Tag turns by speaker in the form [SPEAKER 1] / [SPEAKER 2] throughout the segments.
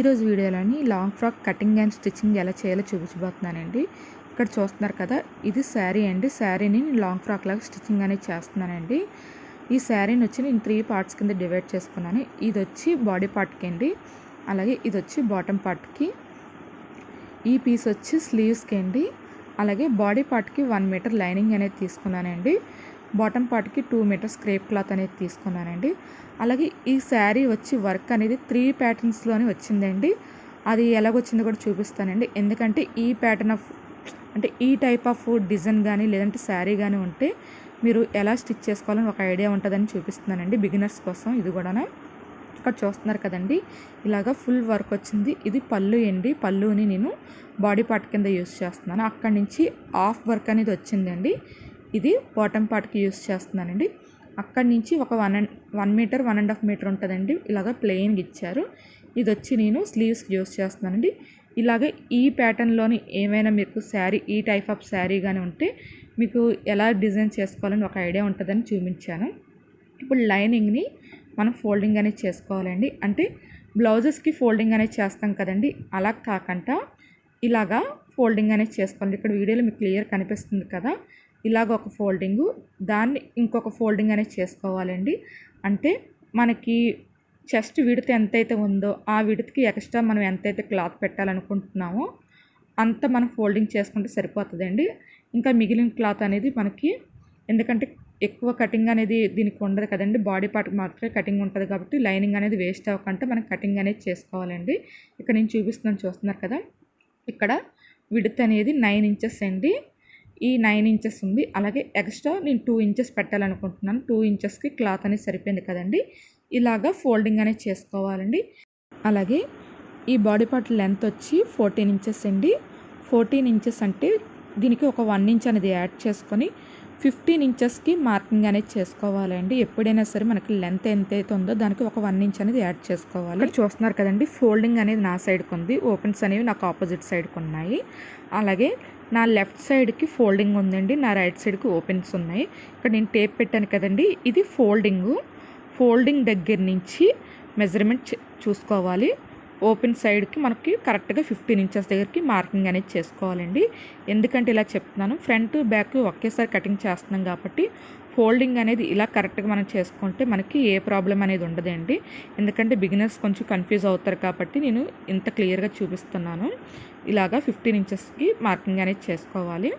[SPEAKER 1] ఈరోజు వీడియోలోని long frock cutting and stitching ఎలా చేయాలో చూపించబోతున్నానండి. ఇక్కడ చూస్తున్నారు కదా, ఇది శారీ అండి. శారీని నేను లాంగ్ ఫ్రాక్ లాగా స్టిచ్చింగ్ అనేది చేస్తున్నానండి. ఈ శారీని వచ్చి నేను 3 పార్ట్స్ కింద డివైడ్ చేసుకున్నాను. ఇది వచ్చి బాడీ పార్ట్కి అండి, అలాగే ఇది వచ్చి బాటమ్ పార్ట్కి, ఈ పీస్ వచ్చి స్లీవ్స్కి అండి, అలాగే బాడీ పార్ట్కి 1 మీటర్ లైనింగ్ అనేది తీసుకున్నానండి. బాటమ్ పార్ట్కి 2 మీటర్స్ క్రేప్ క్లాత్ అనేది తీసుకున్నానండి. అలాగే ఈ శారీ వచ్చి వర్క్ అనేది 3 ప్యాటర్న్స్లోనే వచ్చిందండి. అది ఎలాగొచ్చిందో కూడా చూపిస్తానండి. ఎందుకంటే ఈ ప్యాటర్న్ ఆఫ్ అంటే ఈ టైప్ ఆఫ్ డిజైన్ కానీ లేదంటే శారీ కానీ ఉంటే మీరు ఎలా స్టిచ్ చేసుకోవాలని ఒక ఐడియా ఉంటుందని చూపిస్తున్నానండి బిగినర్స్ కోసం. ఇది కూడా ఇక్కడ చూస్తున్నారు కదండి, ఇలాగా ఫుల్ వర్క్ వచ్చింది. ఇది పళ్ళు అండి. పళ్ళుని నేను బాడీ పార్ట్ కింద యూస్ చేస్తున్నాను. అక్కడి నుంచి హాఫ్ వర్క్ అనేది వచ్చిందండి. ఇది బాటమ్ పార్ట్కి యూస్ చేస్తున్నానండి. అక్కడి నుంచి ఒక 1 మీటర్ 1.5 మీటర్ ఉంటుందండి. ఇలాగ ప్లెయిన్గా ఇచ్చారు. ఇది వచ్చి నేను స్లీవ్స్కి యూస్ చేస్తున్నానండి. ఇలాగే ఈ ప్యాటర్న్లోని ఏమైనా మీకు శారీ, ఈ టైప్ ఆఫ్ శారీ కానీ ఉంటే మీకు ఎలా డిజైన్ చేసుకోవాలని ఒక ఐడియా ఉంటుందని చూపించాను. ఇప్పుడు లైనింగ్ని మనం ఫోల్డింగ్ అనేది చేసుకోవాలండి. అంటే బ్లౌజెస్కి ఫోల్డింగ్ అనేది చేస్తాం కదండి, అలా కాకుండా ఇలాగా ఫోల్డింగ్ అనేది చేసుకోవాలి. ఇక్కడ వీడియోలో మీకు క్లియర్ కనిపిస్తుంది కదా, ఇలాగ ఒక ఫోల్డింగు, దాన్ని ఇంకొక ఫోల్డింగ్ అనేది చేసుకోవాలండి. అంటే మనకి చెస్ట్ విడత్ ఎంతైతే ఉందో ఆ విడత్కి ఎక్స్ట్రా మనం ఎంతైతే క్లాత్ పెట్టాలనుకుంటున్నామో అంత మనం ఫోల్డింగ్ చేసుకుంటే సరిపోతుందండి. ఇంకా మిగిలిన క్లాత్ అనేది మనకి, ఎందుకంటే ఎక్కువ కటింగ్ అనేది దీనికి ఉండదు కదండి, బాడీ పార్ట్కి మాత్రమే కటింగ్ ఉంటుంది కాబట్టి లైనింగ్ అనేది వేస్ట్ అవ్వకుండా మనం కటింగ్ అనేది చేసుకోవాలండి. ఇక్కడ నేను చూస్తున్నారు కదా, ఇక్కడ విడత్ అనేది 9 ఇంచెస్ అండి. ఈ 9 ఇంచెస్ ఉంది. అలాగే ఎక్స్ట్రా నేను 2 ఇంచెస్ పెట్టాలనుకుంటున్నాను. 2 ఇంచెస్కి క్లాత్ అనేది సరిపోయింది కదండి. ఇలాగా ఫోల్డింగ్ అనేది చేసుకోవాలండి. అలాగే ఈ బాడీ పార్ట్ లెంత్ వచ్చి 14 ఇంచెస్ అండి. 14 ఇంచెస్ అంటే దీనికి ఒక 1 ఇంచ్ అనేది యాడ్ చేసుకొని 15 ఇంచెస్కి మార్కింగ్ అనేది చేసుకోవాలండి. ఎప్పుడైనా సరే మనకి లెంత్ ఎంతైతే ఉందో దానికి ఒక 1 ఇంచ్ అనేది యాడ్ చేసుకోవాలి. ఇక్కడ చూస్తున్నారు కదండి, ఫోల్డింగ్ అనేది నా సైడ్కి ఉంది, ఓపెన్స్ అనేవి నాకు ఆపోజిట్ సైడ్కి ఉన్నాయి. అలాగే నా లెఫ్ట్ సైడ్కి ఫోల్డింగ్ ఉందండి, నా రైట్ సైడ్కి ఓపెన్స్ ఉన్నాయి. ఇక్కడ నేను టేప్ పెట్టాను కదండి, ఇది ఫోల్డింగ్ దగ్గర నుంచి మెజర్మెంట్ చూసుకోవాలి. ఓపెన్ సైడ్కి మనకి కరెక్ట్గా 15 ఇంచెస్ దగ్గరికి మార్కింగ్ అనేది చేసుకోవాలండి. ఎందుకంటే ఇలా చెప్తున్నాను, ఫ్రంట్ బ్యాక్ ఒకేసారి కటింగ్ చేస్తున్నాం కాబట్టి ఫోల్డింగ్ అనేది ఇలా కరెక్ట్గా మనం చేసుకుంటే మనకి ఏ ప్రాబ్లం అనేది ఉండదండి. ఎందుకంటే బిగినర్స్ కొంచెం కన్ఫ్యూజ్ అవుతారు కాబట్టి నేను ఇంత క్లియర్గా చూపిస్తున్నాను. ఇలాగా 15 ఇంచెస్కి మార్కింగ్ అనేది చేసుకోవాలి.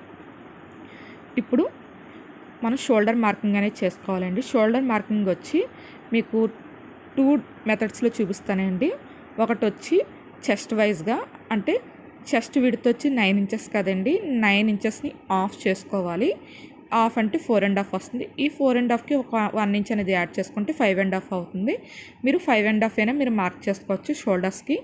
[SPEAKER 1] ఇప్పుడు మనం షోల్డర్ మార్కింగ్ అనేది చేసుకోవాలండి. షోల్డర్ మార్కింగ్ వచ్చి మీకు 2 మెథడ్స్లో చూపిస్తానండి. ఒకటి వచ్చి చెస్ట్ వైజ్గా, అంటే చెస్ట్ విడ్త్ వచ్చి 9 ఇంచెస్ కదండి, 9 ఇంచెస్ని ఆఫ్ చేసుకోవాలి. ఆఫ్ అంటే 4.5 వస్తుంది. ఈ 4.5కి ఒక 1 ఇంచ్ అనేది యాడ్ చేసుకుంటే 5.5 అవుతుంది. మీరు 5.5 అయినా మీరు మార్క్ చేసుకోవచ్చు షోల్డర్స్కి.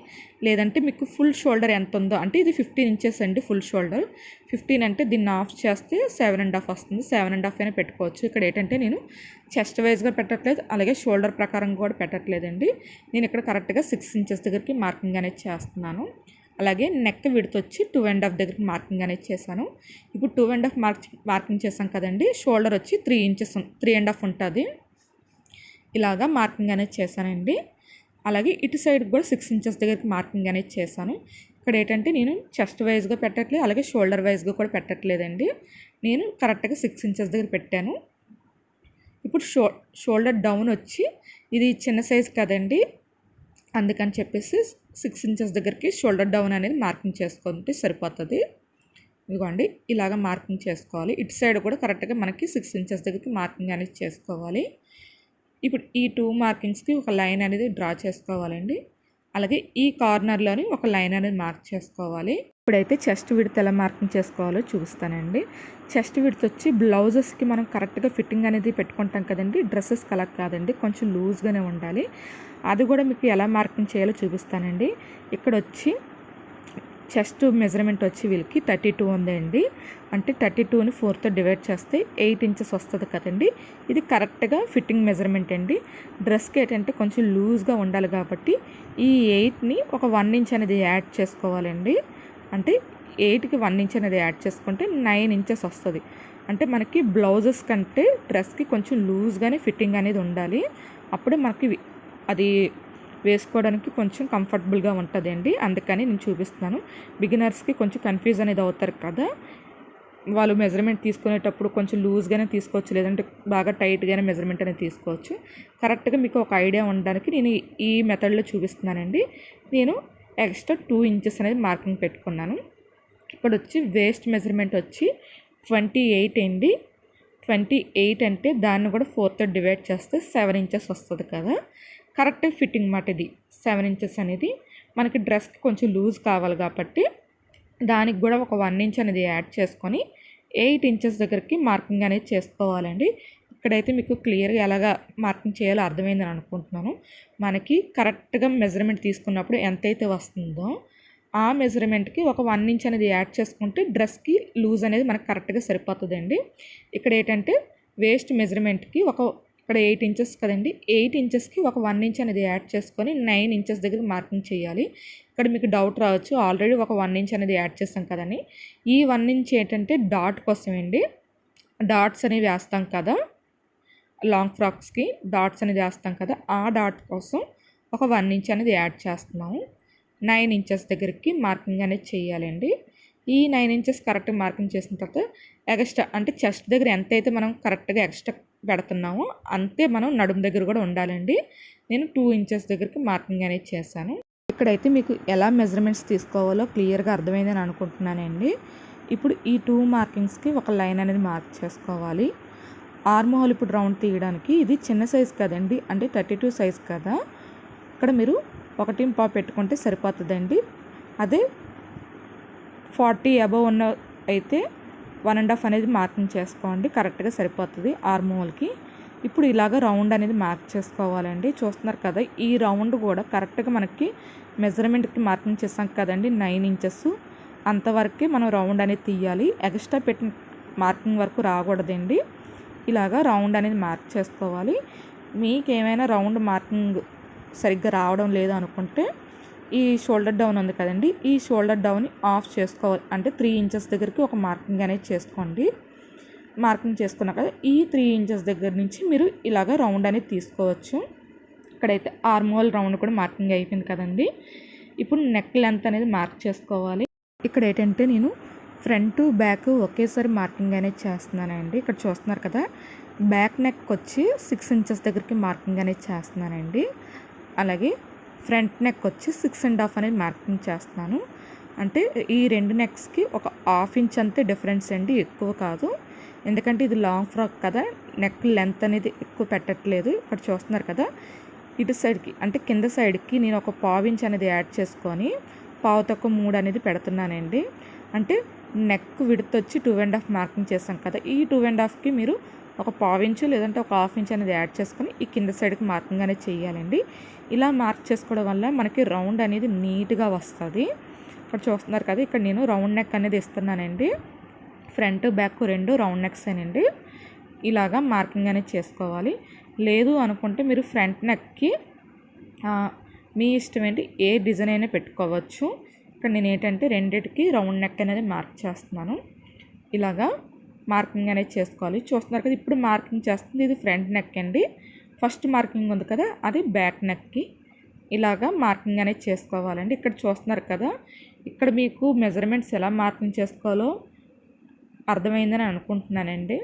[SPEAKER 1] లేదంటే మీకు ఫుల్ షోల్డర్ ఎంత ఉందో, అంటే ఇది 15 ఇంచెస్ అండి ఫుల్ షోల్డర్. 15 అంటే దీన్ని ఆఫ్ చేస్తే 7.5 వస్తుంది. 7.5 అయినా పెట్టుకోవచ్చు. ఇక్కడ ఏంటంటే నేను చెస్ట్ వైజ్గా పెట్టట్లేదు, అలాగే షోల్డర్ ప్రకారం కూడా పెట్టట్లేదండి. నేను ఇక్కడ కరెక్ట్గా 6 ఇంచెస్ దగ్గరికి మార్కింగ్ అనేది చేస్తున్నాను. అలాగే నెక్ విడ్త్ వచ్చి 2.5 దగ్గరికి మార్కింగ్ అనేది చేశాను. ఇప్పుడు 2.5 మార్కింగ్ చేసాం కదండి, షోల్డర్ వచ్చి 3 ఇంచెస్ 3.5 ఉంటుంది. ఇలాగా మార్కింగ్ అనేది చేశానండి. అలాగే ఇటు సైడ్ కూడా 6 ఇంచెస్ దగ్గరికి మార్కింగ్ అనేది చేశాను. ఇక్కడ ఏంటంటే నేను చెస్ట్ వైజ్గా పెట్టట్లేదు, అలాగే షోల్డర్ వైజ్గా కూడా పెట్టట్లేదండి. నేను కరెక్ట్గా 6 ఇంచెస్ దగ్గర పెట్టాను. ఇప్పుడు షోల్డర్ డౌన్ వచ్చి, ఇది చిన్న సైజ్ కదండి, అందుకని చెప్పేసి 6 ఇంచెస్ దగ్గరికి షోల్డర్ డౌన్ అనేది మార్కింగ్ చేసుకుంటే సరిపోతుంది. ఇదిగోండి, ఇలాగ మార్కింగ్ చేసుకోవాలి. ఇటు సైడ్ కూడా కరెక్ట్గా మనకి 6 ఇంచెస్ దగ్గరికి మార్కింగ్ అనేది చేసుకోవాలి. ఇప్పుడు ఈ 2 మార్కింగ్స్కి ఒక లైన్ అనేది డ్రా చేసుకోవాలండి. అలాగే ఈ కార్నర్లోని ఒక లైన్ అనేది మార్క్ చేసుకోవాలి. ఇప్పుడైతే చెస్ట్ విడ్త్ ఎలా మార్కింగ్ చేసుకోవాలో చూపిస్తానండి. చెస్ట్ విడ్త్ వచ్చి బ్లౌజెస్కి మనం కరెక్ట్గా ఫిట్టింగ్ అనేది పెట్టుకుంటాం కదండి, డ్రెస్సెస్కి అలా కాదండి, కొంచెం లూజ్గానే ఉండాలి. అది కూడా మీకు ఎలా మార్కింగ్ చేయాలో చూపిస్తానండి. ఇక్కడ వచ్చి చెస్ట్ మెజర్మెంట్ వచ్చి వీళ్ళకి 32 ఉందండి. అంటే 32ని 4తో డివైడ్ చేస్తే 8 ఇంచెస్ వస్తుంది కదండి. ఇది కరెక్ట్గా ఫిట్టింగ్ మెజర్మెంట్ అండి. డ్రెస్కి ఏంటంటే కొంచెం లూజ్గా ఉండాలి కాబట్టి ఈ 8ని ఒక 1 ఇంచ్ అనేది యాడ్ చేసుకోవాలండి. అంటే 8కి 1 ఇంచ్ అనేది యాడ్ చేసుకుంటే 9 ఇంచెస్ వస్తుంది. అంటే మనకి బ్లౌజెస్ కంటే డ్రెస్కి కొంచెం లూజ్గానే ఫిట్టింగ్ అనేది ఉండాలి. అప్పుడే మనకి అది వేసుకోవడానికి కొంచెం కంఫర్టబుల్గా ఉంటుందండి. అందుకని నేను చూపిస్తున్నాను. బిగినర్స్కి కొంచెం కన్ఫ్యూజ్ అనేది అవుతారు కదా, వాళ్ళు మెజర్మెంట్ తీసుకునేటప్పుడు కొంచెం లూజ్గానే తీసుకోవచ్చు, లేదంటే బాగా టైట్గానే మెజర్మెంట్ అనేది తీసుకోవచ్చు. కరెక్ట్గా మీకు ఒక ఐడియా ఉండడానికి నేను ఈ మెథడ్లో చూపిస్తున్నానండి. నేను ఎక్స్ట్రా 2 ఇంచెస్ అనేది మార్కింగ్ పెట్టుకున్నాను. ఇక్కడ వచ్చి వేస్ట్ మెజర్మెంట్ వచ్చి 28 అండి. 28 అంటే దాన్ని కూడా 4తో డివైడ్ చేస్తే 7 ఇంచెస్ వస్తుంది కదా. కరెక్ట్ ఫిట్టింగ్ మాట ఇది. 7 ఇంచెస్ అనేది మనకి డ్రెస్కి కొంచెం లూజ్ కావాలి కాబట్టి దానికి కూడా ఒక 1 ఇంచ్ అనేది యాడ్ చేసుకొని 8 ఇంచెస్ దగ్గరికి మార్కింగ్ అనేది చేసుకోవాలండి. ఇక్కడైతే మీకు క్లియర్గా ఎలాగా మార్కింగ్ చేయాలో అర్థమైందని అనుకుంటున్నాను. మనకి కరెక్ట్గా మెజర్మెంట్ తీసుకున్నప్పుడు ఎంతైతే వస్తుందో ఆ మెజర్మెంట్కి ఒక 1 ఇంచ్ అనేది యాడ్ చేసుకుంటే డ్రెస్కి లూజ్ అనేది మనకు కరెక్ట్గా సరిపోతుందండి. ఇక్కడ ఏంటంటే వేస్ట్ మెజర్మెంట్కి ఇక్కడ 8 ఇంచెస్ కదండి, 8 ఇంచెస్కి ఒక 1 ఇంచ్ అనేది యాడ్ చేసుకొని 9 ఇంచెస్ దగ్గర మార్కింగ్ చేయాలి. ఇక్కడ మీకు డౌట్ రావచ్చు, ఆల్రెడీ ఒక 1 ఇంచ్ అనేది యాడ్ చేస్తాం కదని. ఈ 1 ఇంచ్ ఏంటంటే డాట్ కోసం అండి. డాట్స్ అనేవి వేస్తాం కదా, లాంగ్ ఫ్రాక్స్కి డాట్స్ అనేది వేస్తాం కదా, ఆ డాట్ కోసం ఒక 1 ఇంచ్ అనేది యాడ్ చేస్తున్నాము. 9 ఇంచెస్ దగ్గరికి మార్కింగ్ అనేది చేయాలండి. ఈ 9 ఇంచెస్ కరెక్ట్గా మార్కింగ్ చేసిన తర్వాత ఎక్స్ట్రా అంటే చెస్ట్ దగ్గర ఎంతైతే మనం కరెక్ట్గా ఎక్స్ట్రా పెడుతున్నామో అంతే మనం నడుము దగ్గర కూడా ఉండాలండి. నేను 2 ఇంచెస్ దగ్గరికి మార్కింగ్ అనేది చేశాను. ఇక్కడైతే మీకు ఎలా మెజర్మెంట్స్ తీసుకోవాలో క్లియర్గా అర్థమైందని అనుకుంటున్నానండి. ఇప్పుడు ఈ 2 మార్కింగ్స్కి ఒక లైన్ అనేది మార్క్ చేసుకోవాలి. ఆర్మ్ హోల్ ఇప్పుడు రౌండ్ తీయడానికి ఇది చిన్న సైజ్ కదండి, అంటే 32 సైజ్ కదా, ఇక్కడ మీరు 1.5 పెట్టుకుంటే సరిపోతుందండి. అదే 40 అబవ్ ఉన్న అయితే 1.5 అనేది మార్కింగ్ చేసుకోండి, కరెక్ట్గా సరిపోతుంది ఆర్మ్ హోల్కి. ఇప్పుడు ఇలాగ రౌండ్ అనేది మార్క్ చేసుకోవాలండి. చూస్తున్నారు కదా, ఈ రౌండ్ కూడా కరెక్ట్గా మనకి మెజర్మెంట్కి మార్కింగ్ చేస్తాం కదండి 9 ఇంచెస్, అంతవరకే మనం రౌండ్ అనేది తీయాలి. ఎక్స్ట్రా పెట్టిన మార్కింగ్ వరకు రాకూడదండి. ఇలాగ రౌండ్ అనేది మార్క్ చేసుకోవాలి. మీకు ఏమైనా రౌండ్ మార్కింగ్ సరిగ్గా రావడం లేదు అనుకుంటే ఈ షోల్డర్ డౌన్ ఉంది కదండి, ఈ షోల్డర్ డౌన్ని ఆఫ్ చేసుకోవాలి. అంటే 3 ఇంచెస్ దగ్గరికి ఒక మార్కింగ్ అనేది చేసుకోండి. మార్కింగ్ చేసుకున్నాక కదా ఈ 3 ఇంచెస్ దగ్గర నుంచి మీరు ఇలాగ రౌండ్ అనేది తీసుకోవచ్చు. ఇక్కడైతే ఆర్మ్ హోల్ రౌండ్ కూడా మార్కింగ్ అయిపోయింది కదండి. ఇప్పుడు నెక్ లెంత్ అనేది మార్క్ చేసుకోవాలి. ఇక్కడ ఏంటంటే నేను ఫ్రంట్ బ్యాక్ ఒకేసారి మార్కింగ్ అనేది చేస్తున్నానండి. ఇక్కడ చూస్తున్నారు కదా, బ్యాక్ నెక్ వచ్చి 6 ఇంచెస్ దగ్గరికి మార్కింగ్ అనేది చేస్తున్నానండి. అలాగే ఫ్రంట్ నెక్ వచ్చి 6.5 అనేది మార్కింగ్ చేస్తున్నాను. అంటే ఈ 2 నెక్స్కి ఒక 1/2 ఇంచ్ అంతే డిఫరెన్స్ అండి, ఎక్కువ కాదు. ఎందుకంటే ఇది లాంగ్ ఫ్రాక్ కదా, నెక్ లెంత్ అనేది ఎక్కువ పెట్టట్లేదు. ఇక్కడ చూస్తున్నారు కదా, ఇటు సైడ్కి అంటే కింద సైడ్కి నేను ఒక 1/4 ఇంచ్ అనేది యాడ్ చేసుకొని 1/4 అనేది పెడుతున్నానండి. అంటే నెక్ విడ్త్ వచ్చి 2.5 మార్కింగ్ చేస్తాం కదా, ఈ 2.5కి మీరు ఒక 1/4 ఇంచు లేదంటే ఒక 1/2 ఇంచ్ అనేది యాడ్ చేసుకొని ఈ కింద సైడ్కి మార్కింగ్ అనేది చేయాలండి. ఇలా మార్క్ చేసుకోవడం వల్ల మనకి రౌండ్ అనేది నీట్గా వస్తుంది. ఇక్కడ చూస్తున్నారు కదా, ఇక్కడ నేను రౌండ్ నెక్ అనేది ఇస్తున్నానండి. ఫ్రంట్ బ్యాక్ 2 రౌండ్ నెక్స్ అండి. ఇలాగా మార్కింగ్ అనేది చేసుకోవాలి. లేదు అనుకుంటే మీరు ఫ్రంట్ నెక్కి మీ ఇష్టం ఏంటి ఏ డిజైన్ అయినా పెట్టుకోవచ్చు. ఇక్కడ నేను ఏంటంటే రెండిటికి రౌండ్ నెక్ అనేది మార్క్ చేస్తున్నాను. ఇలాగా మార్కింగ్ అనేది చేసుకోవాలి. చూస్తున్నారు కదా, ఇప్పుడు మార్కింగ్ చేస్తుంది ఇది ఫ్రంట్ నెక్ అండి. ఫస్ట్ మార్కింగ్ ఉంది కదా, అది బ్యాక్ నెక్కి. ఇలాగా మార్కింగ్ అనేది చేసుకోవాలండి. ఇక్కడ చూస్తున్నారు కదా, ఇక్కడ మీకు మెజర్మెంట్స్ ఎలా మార్కింగ్ చేసుకోవాలో అర్థమైందని అనుకుంటున్నానండి.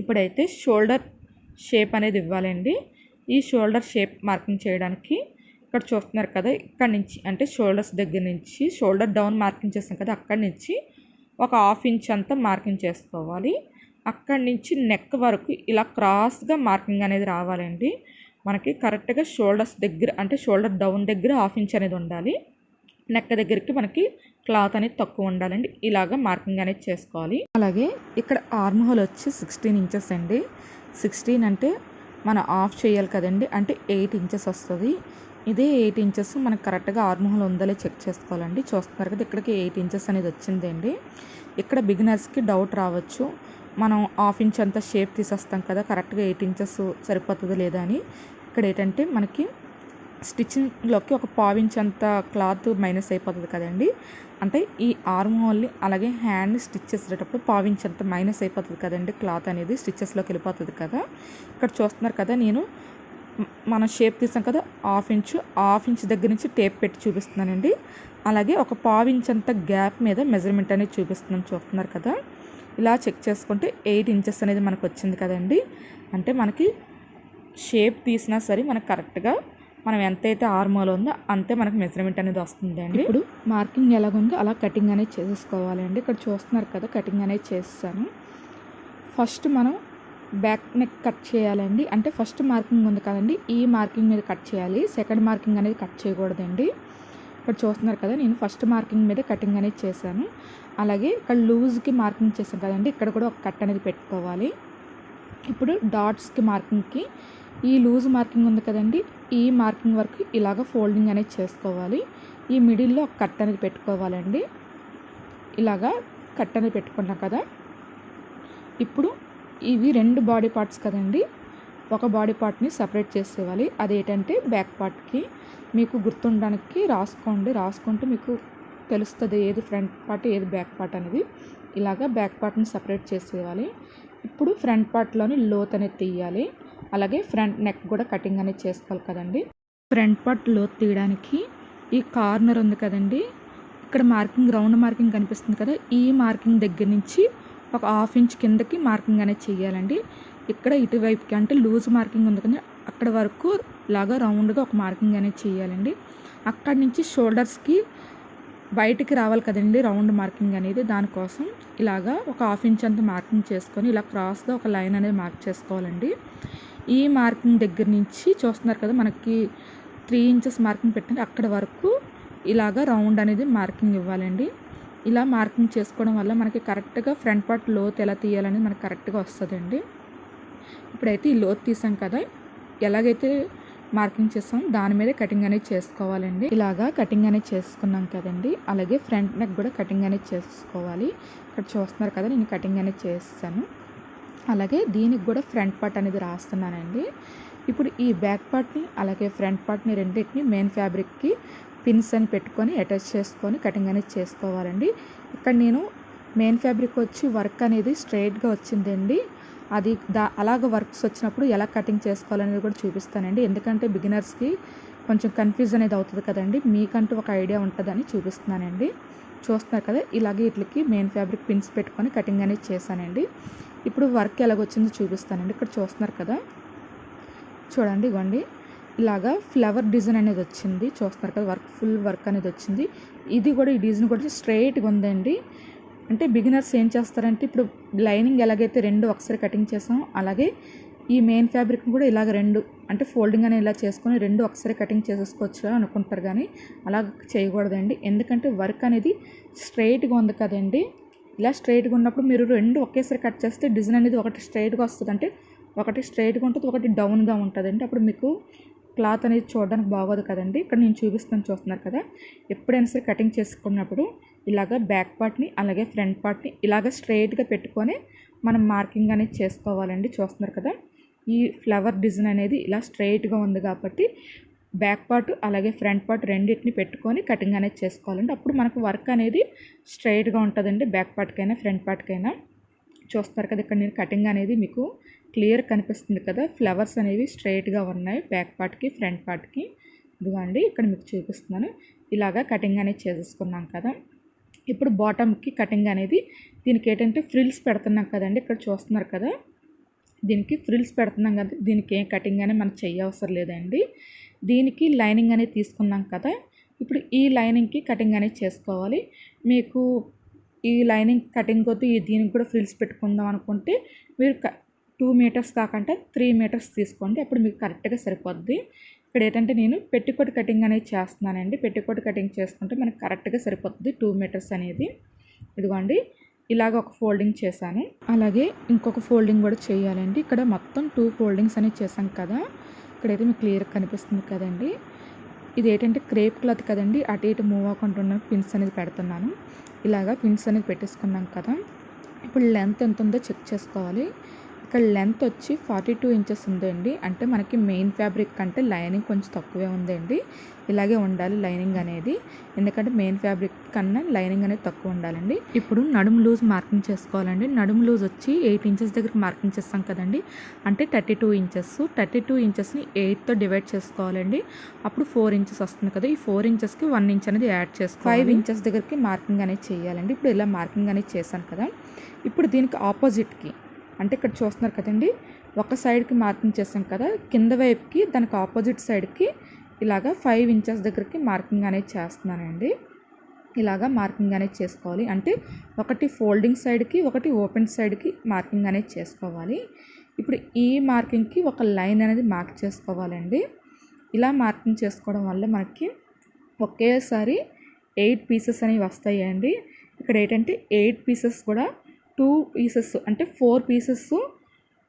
[SPEAKER 1] ఇప్పుడైతే షోల్డర్ షేప్ అనేది ఇవ్వాలండి. ఈ షోల్డర్ షేప్ మార్కింగ్ చేయడానికి ఇక్కడ చూస్తున్నారు కదా, ఇక్కడ నుంచి అంటే షోల్డర్స్ దగ్గర నుంచి షోల్డర్ డౌన్ మార్కింగ్ చేస్తాం కదా, అక్కడి నుంచి ఒక 1/2 ఇంచ్ అంతా మార్కింగ్ చేసుకోవాలి. అక్కడి నుంచి నెక్ వరకు ఇలా క్రాస్గా మార్కింగ్ అనేది రావాలండి. మనకి కరెక్ట్గా షోల్డర్స్ దగ్గర అంటే షోల్డర్ డౌన్ దగ్గర 1/2 ఇంచ్ అనేది ఉండాలి. నెక్ దగ్గరికి మనకి క్లాత్ అనేది తక్కువ ఉండాలండి. ఇలాగ మార్కింగ్ అనేది చేసుకోవాలి. అలాగే ఇక్కడ ఆర్మ్ హోల్ వచ్చి 16 ఇంచెస్ అండి. 16 అంటే మనం ఆఫ్ చేయాలి కదండి, అంటే 8 ఇంచెస్ వస్తుంది. ఇదే 8 ఇంచెస్ మనకు కరెక్ట్గా ఆర్మ్ హోల్ ఉందో చెక్ చేసుకోవాలండి. చూస్తున్నారు కదా, ఇక్కడికి 8 ఇంచెస్ అనేది వచ్చిందండి. ఇక్కడ బిగినర్స్కి డౌట్ రావచ్చు, మనం 1/2 ఇంచ్ అంతా షేప్ తీసేస్తాం కదా, కరెక్ట్గా 8 ఇంచెస్ సరిపోతుందో లేదా అని. ఇక్కడ ఏంటంటే మనకి స్టిచ్చింగ్లోకి ఒక 1/4 ఇంచ్ అంత క్లాత్ మైనస్ అయిపోతుంది కదండి. అంటే ఈ ఆర్మ్ హోల్ని అలాగే హ్యాండ్ని స్టిచ్ చేసేటప్పుడు 1/4 ఇంచ్ అంత మైనస్ అయిపోతుంది కదండి, క్లాత్ అనేది స్టిచ్చెస్లోకి వెళ్ళిపోతుంది కదా. ఇక్కడ చూస్తున్నారు కదా, నేను మనం షేప్ తీసాం కదా, హాఫ్ ఇంచ్ దగ్గర నుంచి టేప్ పెట్టి చూపిస్తున్నానండి. అలాగే ఒక పావు ఇంచ్ అంత గ్యాప్ మీద మెజర్మెంట్ అనేది చూపిస్తున్నాను, చూస్తున్నారు కదా. ఇలా చెక్ చేసుకుంటే 8 ఇంచెస్ అనేది మనకు వచ్చింది కదండి. అంటే మనకి షేప్ తీసినా సరే మనకు కరెక్ట్గా మనం ఎంతైతే ఆర్మోల్ ఉందో అంతే మనకు మెజర్మెంట్ అనేది వస్తుంది అండి. ఇప్పుడు మార్కింగ్ ఎలాగుందో అలా కటింగ్ అనేది చేసేసుకోవాలండి. ఇక్కడ చూస్తున్నారు కదా, కటింగ్ అనేది చేస్తాను. ఫస్ట్ మనం బ్యాక్ నెక్ కట్ చేయాలండి. అంటే ఫస్ట్ మార్కింగ్ ఉంది కదండి, ఈ మార్కింగ్ మీద కట్ చేయాలి. సెకండ్ మార్కింగ్ అనేది కట్ చేయకూడదండి. ఇక్కడ చూస్తున్నారు కదా, నేను ఫస్ట్ మార్కింగ్ మీద కటింగ్ అనేది చేశాను. అలాగే ఇక్కడ లూజ్కి మార్కింగ్ చేశాను కదండి, ఇక్కడ కూడా ఒక కట్ అనేది పెట్టుకోవాలి. ఇప్పుడు డాట్స్కి మార్కింగ్కి ఈ లూజ్ మార్కింగ్ ఉంది కదండి, ఈ మార్కింగ్ వరకు ఇలాగ ఫోల్డింగ్ అనేది చేసుకోవాలి. ఈ మిడిల్లో ఒక కట్ అనేది పెట్టుకోవాలండి. ఇలాగా కట్ అనేది పెట్టుకున్నాం కదా. ఇప్పుడు ఇవి 2 బాడీ పార్ట్స్ కదండి, ఒక బాడీ పార్ట్ని సపరేట్ చేసేవాలి. అదేంటంటే బ్యాక్ పార్ట్కి. మీకు గుర్తుండడానికి రాసుకుంటే మీకు తెలుస్తుంది ఏది ఫ్రంట్ పార్ట్ ఏది బ్యాక్ పార్ట్ అనేది. ఇలాగా బ్యాక్ పార్ట్ని సపరేట్ చేసేయాలి. ఇప్పుడు ఫ్రంట్ పార్ట్లోని లోత్ అనేది తీయాలి. అలాగే ఫ్రంట్ నెక్ కూడా కటింగ్ అనేది చేసుకోవాలి కదండి. ఫ్రంట్ పార్ట్ లోత్ తీయడానికి ఈ కార్నర్ ఉంది కదండి, ఇక్కడ మార్కింగ్ రౌండ్ మార్కింగ్ కనిపిస్తుంది కదా, ఈ మార్కింగ్ దగ్గర నుంచి ఒక హాఫ్ ఇంచ్ కిందకి మార్కింగ్ అనేది చేయాలండి. ఇక్కడ ఇటువైపుకి అంటే లూజ్ మార్కింగ్ ఉంది కదా, అక్కడ వరకు లాగా రౌండ్గా ఒక మార్కింగ్ అనేది చేయాలండి. అక్కడి నుంచి షోల్డర్స్కి బయటికి రావాలి కదండి రౌండ్ మార్కింగ్ అనేది. దానికోసం ఇలాగా ఒక హాఫ్ ఇంచ్ అంత మార్కింగ్ చేసుకొని ఇలా క్రాస్గా ఒక లైన్ అనేది మార్క్ చేసుకోవాలండి. ఈ మార్కింగ్ దగ్గర నుంచి చూస్తున్నారు కదా, మనకి 3 ఇంచెస్ మార్కింగ్ పెట్టండి, అక్కడ వరకు ఇలాగా రౌండ్ అనేది మార్కింగ్ ఇవ్వాలండి. ఇలా మార్కింగ్ చేసుకోవడం వల్ల మనకి కరెక్ట్గా ఫ్రంట్ పార్ట్ లోత్ ఎలా తీయాలనేది మనకి కరెక్ట్గా వస్తుందండి. ఇప్పుడైతే ఈ లోత్ తీసాం కదా, ఎలాగైతే మార్కింగ్ చేస్తాం దాని మీద కటింగ్ అనేది చేసుకోవాలండి. ఇలాగా కటింగ్ అనేది చేసుకున్నాం కదండి. అలాగే ఫ్రంట్ నెక్ కూడా కటింగ్ అనేది చేసుకోవాలి. ఇక్కడ చూస్తున్నారు కదా, నేను కటింగ్ అనేది చేస్తాను. అలాగే దీనికి కూడా ఫ్రంట్ పార్ట్ అనేది రాస్తున్నానండి. ఇప్పుడు ఈ బ్యాక్ పార్ట్ని అలాగే ఫ్రంట్ పార్ట్ని రెండింటిని మెయిన్ ఫ్యాబ్రిక్కి పిన్స్ అని పెట్టుకొని అటాచ్ చేసుకొని కటింగ్ అనేది చేసుకోవాలండి. ఇక్కడ నేను మెయిన్ ఫ్యాబ్రిక్ వచ్చి వర్క్ అనేది స్ట్రైట్గా వచ్చిందండి. అది అలాగ వర్క్స్ వచ్చినప్పుడు ఎలా కటింగ్ చేసుకోవాలనేది కూడా చూపిస్తానండి. ఎందుకంటే బిగినర్స్కి కొంచెం కన్ఫ్యూజ్ అనేది అవుతుంది కదండి, మీకంటూ ఒక ఐడియా ఉంటుందని చూపిస్తున్నానండి. చూస్తున్నారు కదా, ఇలాగే వీటికి మెయిన్ ఫ్యాబ్రిక్ పిన్స్ పెట్టుకొని కటింగ్ అనేది చేశానండి. ఇప్పుడు వర్క్ ఎలాగొచ్చిందో చూపిస్తానండి. ఇక్కడ చూస్తున్నారు కదా, చూడండి ఇవ్వండి, ఇలాగా ఫ్లవర్ డిజైన్ అనేది వచ్చింది. చూస్తున్నారు కదా, ఫుల్ వర్క్ అనేది వచ్చింది. ఇది కూడా ఈ డిజైన్ కూడా స్ట్రైట్గా ఉందండి. అంటే బిగినర్స్ ఏం చేస్తారంటే ఇప్పుడు లైనింగ్ ఎలాగైతే 2 ఒకసారి కటింగ్ చేసామో అలాగే ఈ మెయిన్ ఫ్యాబ్రిక్ని కూడా ఇలాగ 2 అంటే ఫోల్డింగ్ అనేది ఇలా చేసుకొని 2 ఒకసారి కటింగ్ చేసేసుకోవచ్చు అనుకుంటారు, కానీ అలా చేయకూడదండి. ఎందుకంటే వర్క్ అనేది స్ట్రైట్గా ఉంది కదండి. ఇలా స్ట్రైట్గా ఉన్నప్పుడు మీరు 2 ఒకేసారి కట్ చేస్తే డిజైన్ అనేది ఒకటి స్ట్రైట్గా వస్తుంది, అంటే ఒకటి స్ట్రైట్గా ఉంటుంది, ఒకటి డౌన్గా ఉంటుందండి. అప్పుడు మీకు క్లాత్ అనేది చూడడానికి బాగోదు కదండి. ఇక్కడ నేను చూస్తున్నారు కదా, ఎప్పుడైనా సరే కటింగ్ చేసుకున్నప్పుడు ఇలాగ బ్యాక్ పార్ట్ని అలాగే ఫ్రంట్ పార్ట్ని ఇలాగ స్ట్రైట్గా పెట్టుకొని మనం మార్కింగ్ అనేది చేసుకోవాలండి. చూస్తున్నారు కదా, ఈ ఫ్లవర్ డిజైన్ అనేది ఇలా స్ట్రైట్గా ఉంది కాబట్టి బ్యాక్ పార్ట్ అలాగే ఫ్రంట్ పార్ట్ రెండింటిని పెట్టుకొని కటింగ్ అనేది చేసుకోవాలండి. అప్పుడు మనకు వర్క్ అనేది స్ట్రైట్గా ఉంటుందండి, బ్యాక్ పార్ట్కైనా ఫ్రంట్ పార్ట్కైనా. చూస్తున్నారు కదా, ఇక్కడ నేను కటింగ్ అనేది మీకు క్లియర్ కనిపిస్తుంది కదా, ఫ్లవర్స్ అనేవి స్ట్రైట్గా ఉన్నాయి బ్యాక్ పార్ట్కి ఫ్రంట్ పార్ట్కి. ఇదిగోండి ఇక్కడ మీకు చూపిస్తున్నాను. ఇలాగా కటింగ్ అనేది చేసేసుకున్నాం కదా. ఇప్పుడు బాటమ్కి కటింగ్ అనేది దీనికి ఏంటంటే ఫ్రిల్స్ పెడుతున్నాం కదండి. ఇక్కడ చూస్తున్నారు కదా, దీనికి ఫ్రిల్స్ పెడుతున్నాం కదా, దీనికి ఏం కటింగ్ అనేది మనం చేయవసరం లేదండి. దీనికి లైనింగ్ అనేది తీసుకున్నాం కదా, ఇప్పుడు ఈ లైనింగ్కి కటింగ్ అనేది చేసుకోవాలి. మీకు ఈ లైనింగ్ కటింగ్ కొద్ది దీనికి కూడా ఫ్రిల్స్ పెట్టుకుందాం అనుకుంటే మీరు 2 మీటర్స్ కాకుండా 3 మీటర్స్ తీసుకోండి, అప్పుడు మీకు కరెక్ట్గా సరిపోద్ది. ఇక్కడ ఏంటంటే నేను పెట్టికోట్ కటింగ్ అనేది చేస్తున్నానండి. పెట్టికోట్ కటింగ్ చేసుకుంటే మనకు కరెక్ట్గా సరిపోతుంది 2 మీటర్స్ అనేది. ఇదిగోండి ఇలాగ ఒక ఫోల్డింగ్ చేశాను, అలాగే ఇంకొక ఫోల్డింగ్ కూడా చేయాలండి. ఇక్కడ మొత్తం 2 ఫోల్డింగ్స్ అనేది చేశాం కదా, ఇక్కడైతే మీకు క్లియర్గా కనిపిస్తుంది కదండి. ఇది ఏంటంటే క్రేప్ క్లాత్ కదండి, అటు ఇటు మూవ్ అవ్వకుండా పిన్స్ అనేది పెడుతున్నాను. ఇలాగా పిన్స్ అనేది పెట్టేసుకున్నాం కదా. ఇప్పుడు లెంత్ ఎంత ఉందో చెక్ చేసుకోవాలి. ఇక్కడ లెంత్ వచ్చి 42 ఇంచెస్ ఉందండి. అంటే మనకి మెయిన్ ఫ్యాబ్రిక్ కంటే లైనింగ్ కొంచెం తక్కువే ఉందండి. ఇలాగే ఉండాలి లైనింగ్ అనేది, ఎందుకంటే మెయిన్ ఫ్యాబ్రిక్ కన్నా లైనింగ్ అనేది తక్కువ ఉండాలండి. ఇప్పుడు నడుము లూజ్ మార్కింగ్ చేసుకోవాలండి. నడుము లూజ్ వచ్చి 8 ఇంచెస్ దగ్గర మార్కింగ్ చేస్తాం కదండి, అంటే 32 ఇంచెస్. 32 ఇంచెస్ని 8తో డివైడ్ చేసుకోవాలండి. అప్పుడు 4 ఇంచెస్ వస్తుంది కదా, ఈ 4 ఇంచెస్కి 1 ఇంచ్ అనేది యాడ్ చేసుకోవాలి. 5 ఇంచెస్ దగ్గరికి మార్కింగ్ అనేది చేయాలండి. ఇప్పుడు ఇలా మార్కింగ్ అనేది చేశాను కదా, ఇప్పుడు దీనికి ఆపోజిట్కి అంటే ఇక్కడ చూస్తున్నారు కదండి, ఒక సైడ్కి మార్కింగ్ చేసాం కదా, కింద వైపుకి దానికి ఆపోజిట్ సైడ్కి ఇలాగా 5 ఇంచెస్ దగ్గరికి మార్కింగ్ అనేది చేస్తున్నానండి. ఇలాగా మార్కింగ్ అనేది చేసుకోవాలి. అంటే ఒకటి ఫోల్డింగ్ సైడ్కి ఒకటి ఓపెన్ సైడ్కి మార్కింగ్ అనేది చేసుకోవాలి. ఇప్పుడు ఈ మార్కింగ్కి ఒక లైన్ అనేది మార్క్ చేసుకోవాలండి. ఇలా మార్కింగ్ చేసుకోవడం వల్ల మనకి ఒకేసారి 8 పీసెస్ అనేవి వస్తాయండి. ఇక్కడ ఏంటంటే 8 పీసెస్ కూడా 2 పీసెస్ అంటే 4 పీసెస్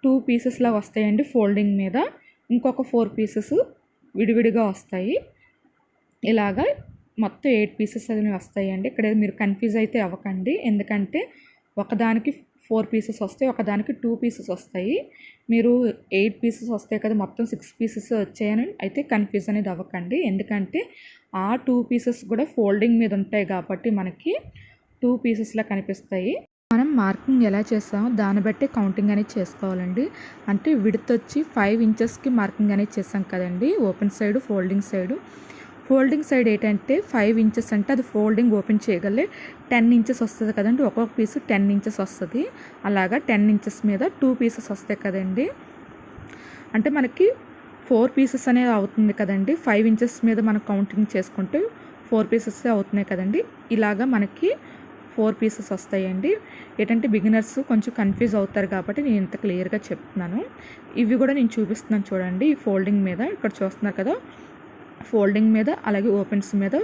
[SPEAKER 1] 2 పీసెస్లా వస్తాయండి ఫోల్డింగ్ మీద, ఇంకొక 4 పీసెస్ విడివిడిగా వస్తాయి. ఇలాగా మొత్తం 8 పీసెస్ అనేవి వస్తాయండి. ఇక్కడ మీరు కన్ఫ్యూజ్ అయితే అవ్వకండి, ఎందుకంటే ఒకదానికి 4 పీసెస్ వస్తాయి, ఒకదానికి 2 పీసెస్ వస్తాయి. మీరు 8 పీసెస్ వస్తాయి కదా, మొత్తం 6 పీసెస్ వచ్చాయని అయితే కన్ఫ్యూజ్ అనేది అవ్వకండి, ఎందుకంటే ఆ 2 పీసెస్ కూడా ఫోల్డింగ్ మీద ఉంటాయి కాబట్టి మనకి 2 పీసెస్లా కనిపిస్తాయి. మనం మార్కింగ్ ఎలా చేసామో దాన్ని బట్టి కౌంటింగ్ అనేది చేసుకోవాలండి. అంటే విడ్త్ వచ్చి 5 ఇంచెస్కి మార్కింగ్ అనేది చేసాం కదండి, open side folding side. Folding side ఏంటంటే 5 ఇంచెస్ అంటే అది ఫోల్డింగ్ ఓపెన్ చేయగలే 10 ఇంచెస్ వస్తుంది కదండి, ఒక్కొక్క పీసు 10 ఇంచెస్ వస్తుంది. అలాగా 10 ఇంచెస్ మీద 2 పీసెస్ వస్తాయి కదండి, అంటే మనకి 4 పీసెస్ అనేది అవుతుంది కదండి. 5 ఇంచెస్ మీద మనం కౌంటింగ్ చేసుకుంటే 4 పీసెస్ అవుతున్నాయి కదండి. ఇలాగా మనకి 4 పీసెస్ వస్తాయండి. ఏంటంటే బిగినర్స్ కొంచెం కన్ఫ్యూజ్ అవుతారు కాబట్టి నేను ఇంత క్లియర్గా చెప్తున్నాను. ఇవి కూడా నేను చూపిస్తున్నాను చూడండి. ఈ ఫోల్డింగ్ మీద ఇక్కడ చూస్తున్నారు కదా, ఫోల్డింగ్ మీద అలాగే ఓపెన్స్ మీద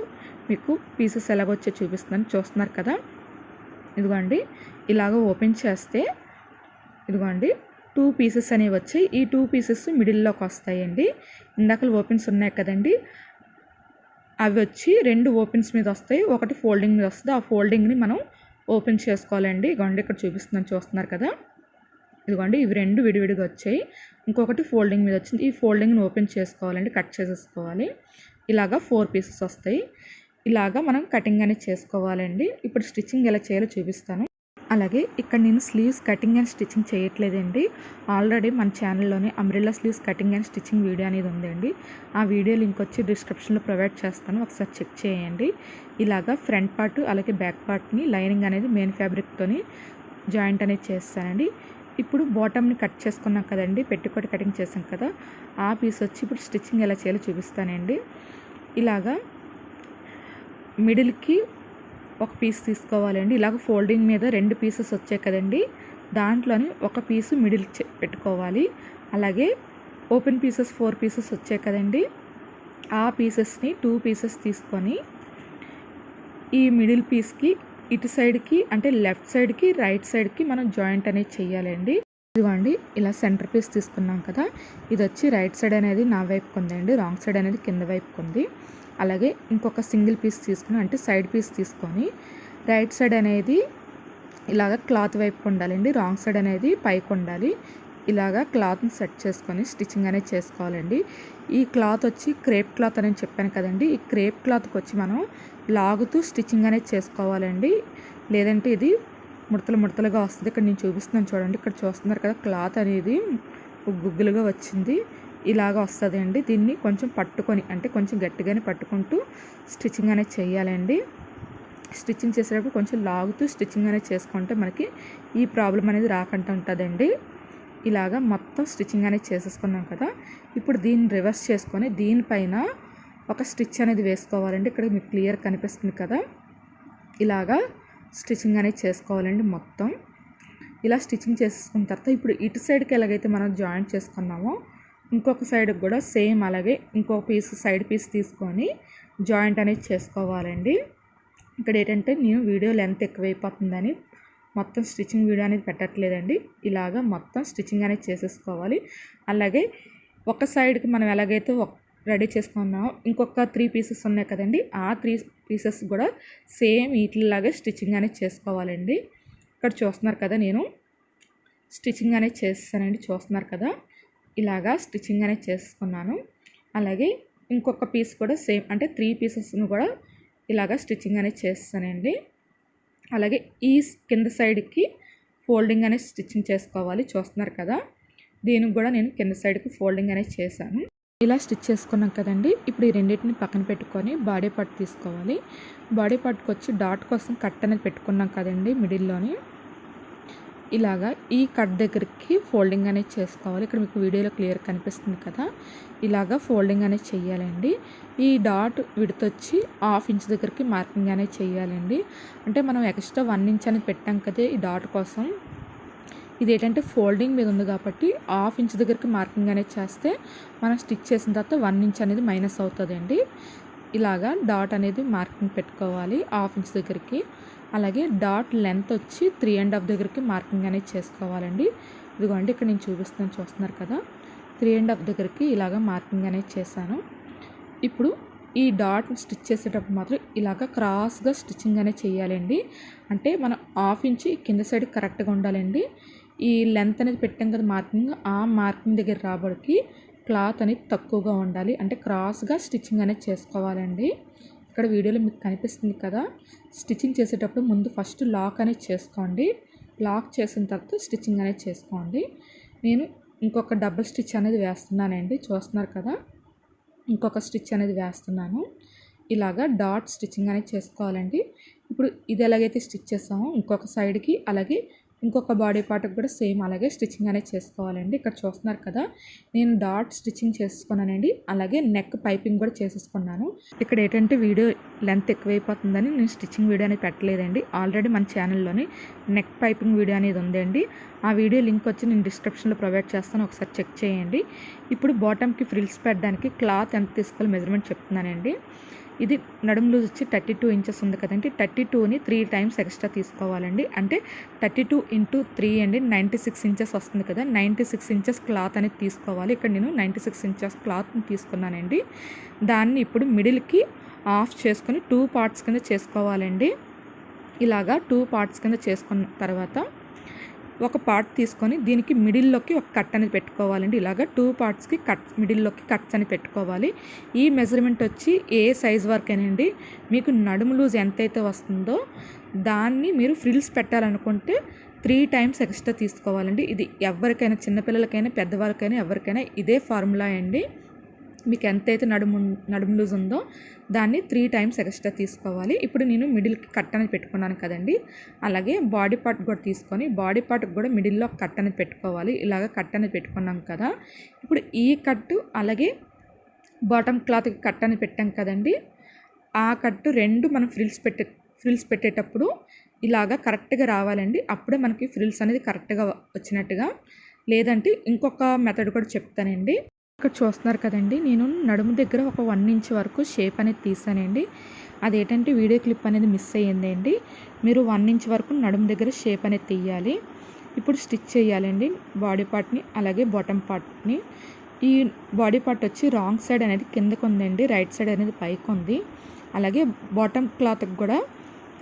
[SPEAKER 1] మీకు పీసెస్ ఎలాగొచ్చో చూపిస్తున్నాను, చూస్తున్నారు కదా. ఇదిగోండి ఇలాగ ఓపెన్ చేస్తే ఇదిగోండి 2 పీసెస్ అనేవి వచ్చాయి. ఈ 2 పీసెస్ మిడిల్లోకి వస్తాయండి. ఇందాక ఓపెన్స్ ఉన్నాయి కదండి, అవి వచ్చి 2 ఓపెన్స్ మీద వస్తాయి, ఒకటి ఫోల్డింగ్ మీద వస్తుంది. ఆ ఫోల్డింగ్ని మనం ఓపెన్ చేసుకోవాలండి. ఇదిగోండి ఇక్కడ చూపిస్తున్నాను, చూస్తున్నారు కదా. ఇదిగోండి ఇవి 2 విడివిడిగా వచ్చాయి, ఇంకొకటి ఫోల్డింగ్ మీద వచ్చింది. ఈ ఫోల్డింగ్ని ఓపెన్ చేసుకోవాలండి, కట్ చేసేసుకోవాలి. ఇలాగా 4 పీసెస్ వస్తాయి. ఇలాగా మనం కటింగ్ అనేది చేసుకోవాలండి. ఇప్పుడు స్టిచ్చింగ్ ఎలా చేయాలో చూపిస్తాను. అలాగే ఇక్కడ నేను స్లీవ్స్ కటింగ్ అండ్ స్టిచ్చింగ్ చేయట్లేదండి. ఆల్రెడీ మన ఛానల్లోనే umbrella sleeves cutting and stitching video అనేది ఉందండి. ఆ వీడియో లింక్ వచ్చి డిస్క్రిప్షన్లో ప్రొవైడ్ చేస్తాను, ఒకసారి చెక్ చేయండి. ఇలాగా ఫ్రంట్ పార్ట్ అలాగే బ్యాక్ పార్ట్ని లైనింగ్ అనేది మెయిన్ ఫ్యాబ్రిక్తోని జాయింట్ అనేది చేస్తానండి. ఇప్పుడు బాటమ్ని కట్ చేసుకున్నాం కదండి, పెట్టుకోటి కటింగ్ చేసాం కదా, ఆ పీస్ వచ్చి ఇప్పుడు స్టిచ్చింగ్ ఎలా చేయాలో చూపిస్తానండి. ఇలాగా మిడిల్కి ఒక పీస్ తీసుకోవాలండి. ఇలాగ ఫోల్డింగ్ మీద 2 పీసెస్ వచ్చాయి కదండి, దాంట్లోని ఒక పీసు మిడిల్ పెట్టుకోవాలి. అలాగే ఓపెన్ పీసెస్ 4 పీసెస్ వచ్చాయి కదండి, ఆ పీసెస్ని 2 పీసెస్ తీసుకొని ఈ మిడిల్ పీస్కి ఇటు సైడ్కి అంటే లెఫ్ట్ సైడ్కి రైట్ సైడ్కి మనం జాయింట్ అనేది చేయాలండి. ఇదిగోండి ఇలా సెంటర్ పీస్ తీసుకున్నాం కదా, ఇది వచ్చి రైట్ సైడ్ అనేది నా వైపుకి ఉందండి, రాంగ్ సైడ్ అనేది కింద వైపుకి ఉంది. అలాగే ఇంకొక సింగిల్ పీస్ తీసుకుని అంటే సైడ్ పీస్ తీసుకొని రైట్ సైడ్ అనేది ఇలాగ క్లాత్ వైపుకి ఉండాలండి, రాంగ్ సైడ్ అనేది పైకి ఉండాలి. ఇలాగా క్లాత్ని సెట్ చేసుకొని స్టిచ్చింగ్ అనేది చేసుకోవాలండి. ఈ క్లాత్ వచ్చి క్రేప్ క్లాత్ అని చెప్పాను కదండి, ఈ క్రేప్ క్లాత్కి వచ్చి మనం లాగుతూ స్టిచ్చింగ్ అనేది చేసుకోవాలండి, లేదంటే ఇది ముడతలుగా వస్తుంది. ఇక్కడ నేను చూపిస్తున్నాను చూడండి, ఇక్కడ చూస్తున్నారు కదా, క్లాత్ అనేది గుగ్గులుగా వచ్చింది, ఇలాగ వస్తుంది అండి. దీన్ని కొంచెం పట్టుకొని అంటే కొంచెం గట్టిగానే పట్టుకుంటూ స్టిచ్చింగ్ అనేది చేయాలండి. స్టిచ్చింగ్ చేసేటప్పుడు కొంచెం లాగుతూ స్టిచ్చింగ్ అనేది చేసుకుంటే మనకి ఈ ప్రాబ్లం అనేది రాకుండా ఉంటుందండి. ఇలాగా మొత్తం స్టిచ్చింగ్ అనేది చేసేసుకున్నాం కదా, ఇప్పుడు దీన్ని రివర్స్ చేసుకొని దీనిపైన ఒక స్టిచ్ అనేది వేసుకోవాలండి. ఇక్కడ మీకు క్లియర్ కనిపిస్తుంది కదా, ఇలాగా స్టిచ్చింగ్ అనేది చేసుకోవాలండి. మొత్తం ఇలా స్టిచ్చింగ్ చేసుకున్న తర్వాత ఇప్పుడు ఇటు సైడ్కి ఎలాగైతే మనం జాయింట్ చేసుకున్నామో ఇంకొక సైడ్కి కూడా సేమ్ అలాగే ఇంకొక పీస్ సైడ్ పీస్ తీసుకొని జాయింట్ అనేది చేసుకోవాలండి. ఇక్కడ ఏంటంటే నేను వీడియో లెంత్ ఎక్కువైపోతుందని మొత్తం స్టిచ్చింగ్ వీడియో అనేది పెట్టట్లేదండి. ఇలాగా మొత్తం స్టిచ్చింగ్ అనేది చేసేసుకోవాలి. అలాగే ఒక సైడ్కి మనం ఎలాగైతే రెడీ చేసుకున్నామో ఇంకొక 3 పీసెస్ ఉన్నాయి కదండి, ఆ 3 పీసెస్ కూడా సేమ్ వీటిలాగే స్టిచ్చింగ్ అనేది చేసుకోవాలండి. ఇక్కడ చూస్తున్నారు కదా, నేను స్టిచ్చింగ్ అనేది చేస్తానండి. చూస్తున్నారు కదా, ఇలాగా స్టిచ్చింగ్ అనేది చేసుకున్నాను. అలాగే ఇంకొక పీస్ కూడా సేమ్, అంటే 3 పీసెస్ను కూడా ఇలాగా స్టిచ్చింగ్ అనేది చేస్తానండి. అలాగే ఈ కింద సైడ్కి ఫోల్డింగ్ అనేది స్టిచ్చింగ్ చేసుకోవాలి. చూస్తున్నారు కదా, దీనికి కూడా నేను కింద సైడ్కి ఫోల్డింగ్ అనేది చేశాను. ఇలా స్టిచ్ చేసుకున్నాం కదండి. ఇప్పుడు ఈ రెండింటిని పక్కన పెట్టుకొని బాడీ పార్ట్ తీసుకోవాలి. బాడీ పార్ట్కి వచ్చి డాట్ కోసం కట్ అనేది పెట్టుకున్నాం కదండి మిడిల్లోని. ఇలాగా ఈ కట్ దగ్గరికి ఫోల్డింగ్ అనేది చేసుకోవాలి. ఇక్కడ మీకు వీడియోలో క్లియర్ కనిపిస్తుంది కదా, ఇలాగా ఫోల్డింగ్ అనేది చేయాలండి. ఈ డాట్ విడ్త్ వచ్చి 1/2 ఇంచ్ దగ్గరికి మార్కింగ్ అనేది చేయాలండి. అంటే మనం ఎక్స్ట్రా 1 ఇంచ్ అనేది పెట్టాం కదా ఈ డాట్ కోసం. ఇది ఏంటంటే ఫోల్డింగ్ మీద ఉంది కాబట్టి 1/2 ఇంచ్ దగ్గరికి మార్కింగ్ అనేది చేస్తే మనం స్టిచ్ చేసిన తర్వాత 1 ఇంచ్ అనేది మైనస్ అవుతుందండి. ఇలాగా డాట్ అనేది మార్కింగ్ పెట్టుకోవాలి 1/2 ఇంచ్ దగ్గరికి. అలాగే డాట్ లెంత్ వచ్చి 3.5 దగ్గరికి మార్కింగ్ అనేది చేసుకోవాలండి. ఇదిగోండి ఇక్కడ నేను చూపిస్తాను, చూస్తున్నారు కదా, 3.5 దగ్గరికి ఇలాగ మార్కింగ్ అనేది చేశాను. ఇప్పుడు ఈ డాట్ స్టిచ్ చేసేటప్పుడు మాత్రం ఇలాగ క్రాస్గా స్టిచ్చింగ్ అనేది చేయాలండి. అంటే మనం 1/2 ఇంచ్ కింద సైడ్ కరెక్ట్గా ఉండాలండి. ఈ లెంత్ అనేది పెట్టాం కదా మార్కింగ్, ఆ మార్కింగ్ దగ్గర రాబడికి క్లాత్ అనేది తక్కువగా ఉండాలి. అంటే క్రాస్గా స్టిచ్చింగ్ అనేది చేసుకోవాలండి. ఇక్కడ వీడియోలో మీకు కనిపిస్తుంది కదా, స్టిచ్చింగ్ చేసేటప్పుడు ముందు ఫస్ట్ లాక్ అనేది చేసుకోండి. లాక్ చేసిన తర్వాత స్టిచ్చింగ్ అనేది చేసుకోండి. నేను ఇంకొక డబుల్ స్టిచ్ అనేది వేస్తున్నానండి. చూస్తున్నారు కదా, ఇంకొక స్టిచ్ అనేది వేస్తున్నాను. ఇలాగా డాట్ స్టిచ్చింగ్ అనేది చేసుకోవాలండి. ఇప్పుడు ఇది ఎలాగైతే స్టిచ్ చేస్తామో ఇంకొక సైడ్కి, అలాగే ఇంకొక బాడీ పార్ట్కి కూడా సేమ్ అలాగే స్టిచ్చింగ్ అనేది చేసుకోవాలండి. ఇక్కడ చూస్తున్నారు కదా, నేను డాట్ స్టిచ్చింగ్ చేసుకున్నానండి. అలాగే నెక్ పైపింగ్ కూడా చేసేసుకున్నాను. ఇక్కడ ఏంటంటే వీడియో లెంత్ ఎక్కువైపోతుందని నేను స్టిచ్చింగ్ వీడియో అనేది పెట్టలేదండి. ఆల్రెడీ మన ఛానల్లోని నెక్ పైపింగ్ వీడియో అనేది ఉందండి. ఆ వీడియో లింక్ వచ్చి నేను డిస్క్రిప్షన్లో ప్రొవైడ్ చేస్తాను, ఒకసారి చెక్ చేయండి. ఇప్పుడు బాటమ్కి ఫ్రిల్స్ పెట్టడానికి క్లాత్ ఎంత తీసుకోవాలో మెజర్మెంట్ చెప్తున్నానండి. ఇది నడుము లూజ్ వచ్చి 32 ఇంచెస్ ఉంది కదండి. 32ని 3 టైమ్స్ ఎక్స్ట్రా తీసుకోవాలండి. అంటే 32 × 3 అండి 96 ఇంచెస్ వస్తుంది కదా. 96 ఇంచెస్ క్లాత్ అనేది తీసుకోవాలి. ఇక్కడ నేను 96 ఇంచెస్ క్లాత్ని తీసుకున్నానండి. దాన్ని ఇప్పుడు మిడిల్కి ఆఫ్ చేసుకొని 2 పార్ట్స్ కింద చేసుకోవాలండి. ఇలాగా 2 పార్ట్స్ కింద చేసుకున్న తర్వాత ఒక పార్ట్ తీసుకొని దీనికి మిడిల్లోకి ఒక కట్ అనేది పెట్టుకోవాలండి. ఇలాగ 2 పార్ట్స్కి మిడిల్లోకి కట్స్ అని పెట్టుకోవాలి. ఈ మెజర్మెంట్ వచ్చి ఏ సైజ్ వరకేనండి, మీకు నడుము లూజ్ ఎంతైతే వస్తుందో దాన్ని మీరు ఫ్రిల్స్ పెట్టాలనుకుంటే 3 టైమ్స్ ఎక్స్ట్రా తీసుకోవాలండి. ఇది ఎవరికైనా, చిన్నపిల్లలకైనా పెద్దవాళ్ళకైనా ఎవరికైనా ఇదే ఫార్ములా అండి. మీకు ఎంతైతే నడుము లూజ్ ఉందో దాన్ని 3 టైమ్స్ ఎక్స్ట్రా తీసుకోవాలి. ఇప్పుడు నేను మిడిల్కి కట్ అనేది పెట్టుకున్నాను కదండి. అలాగే బాడీ పార్ట్ కూడా తీసుకొని బాడీ పార్ట్కి కూడా మిడిల్లో కట్ అనేది పెట్టుకోవాలి. ఇలాగ కట్ అనేది పెట్టుకున్నాం కదా. ఇప్పుడు ఈ కట్టు అలాగే బాటమ్ క్లాత్కి కట్ అనేది పెట్టాం కదండి. ఆ కట్టు రెండు మనం ఫ్రిల్స్ పెట్టేటప్పుడు ఇలాగ కరెక్ట్గా రావాలండి. అప్పుడే మనకి ఫ్రిల్స్ అనేది కరెక్ట్గా వచ్చినట్టుగా. లేదంటే ఇంకొక మెథడ్ కూడా చెప్తానండి. ఇక్కడ చూస్తున్నారు కదండి, నేను నడుము దగ్గర ఒక 1 ఇంచ్ వరకు షేప్ అనేది తీసానండి. అదేంటంటే వీడియో క్లిప్ అనేది మిస్ అయ్యిందండి. మీరు 1 ఇంచ్ వరకు నడుము దగ్గర షేప్ అనేది తీయాలి. ఇప్పుడు స్టిచ్ చేయాలండి బాడీ పార్ట్ని అలాగే బాటమ్ పార్ట్ని. ఈ బాడీ పార్ట్ వచ్చి రాంగ్ సైడ్ అనేది కిందకు ఉందండి, రైట్ సైడ్ అనేది పైకి ఉంది. అలాగే బాటమ్ క్లాత్కి కూడా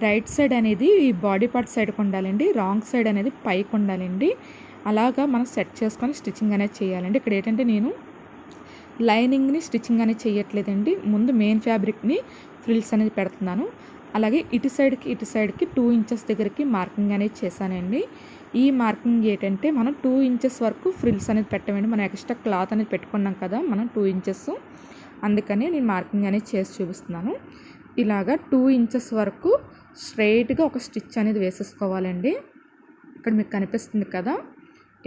[SPEAKER 1] రైట్ సైడ్ అనేది ఈ బాడీ పార్ట్ సైడ్కి ఉండాలండి, రాంగ్ సైడ్ అనేది పైకి ఉండాలండి. అలాగా మనం సెట్ చేసుకొని స్టిచ్చింగ్ అనేది చేయాలండి. ఇక్కడ ఏంటంటే నేను లైనింగ్ని స్టిచ్చింగ్ అనేది చేయట్లేదండి, ముందు మెయిన్ ఫ్యాబ్రిక్ని ఫ్రిల్స్ అనేది పెడుతున్నాను. అలాగే ఇటు సైడ్కి 2 ఇంచెస్ దగ్గరికి మార్కింగ్ అనేది చేశానండి. ఈ మార్కింగ్ ఏంటంటే మనం 2 ఇంచెస్ వరకు ఫ్రిల్స్ అనేది పెట్టమండి. మనం ఎక్స్ట్రా క్లాత్ అనేది పెట్టుకున్నాం కదా మనం 2 ఇంచెస్, అందుకని నేను మార్కింగ్ అనేది చేసి చూపిస్తున్నాను. ఇలాగా 2 ఇంచెస్ వరకు స్ట్రైట్గా ఒక స్టిచ్ అనేది వేసేసుకోవాలండి. ఇక్కడ మీకు కనిపిస్తుంది కదా,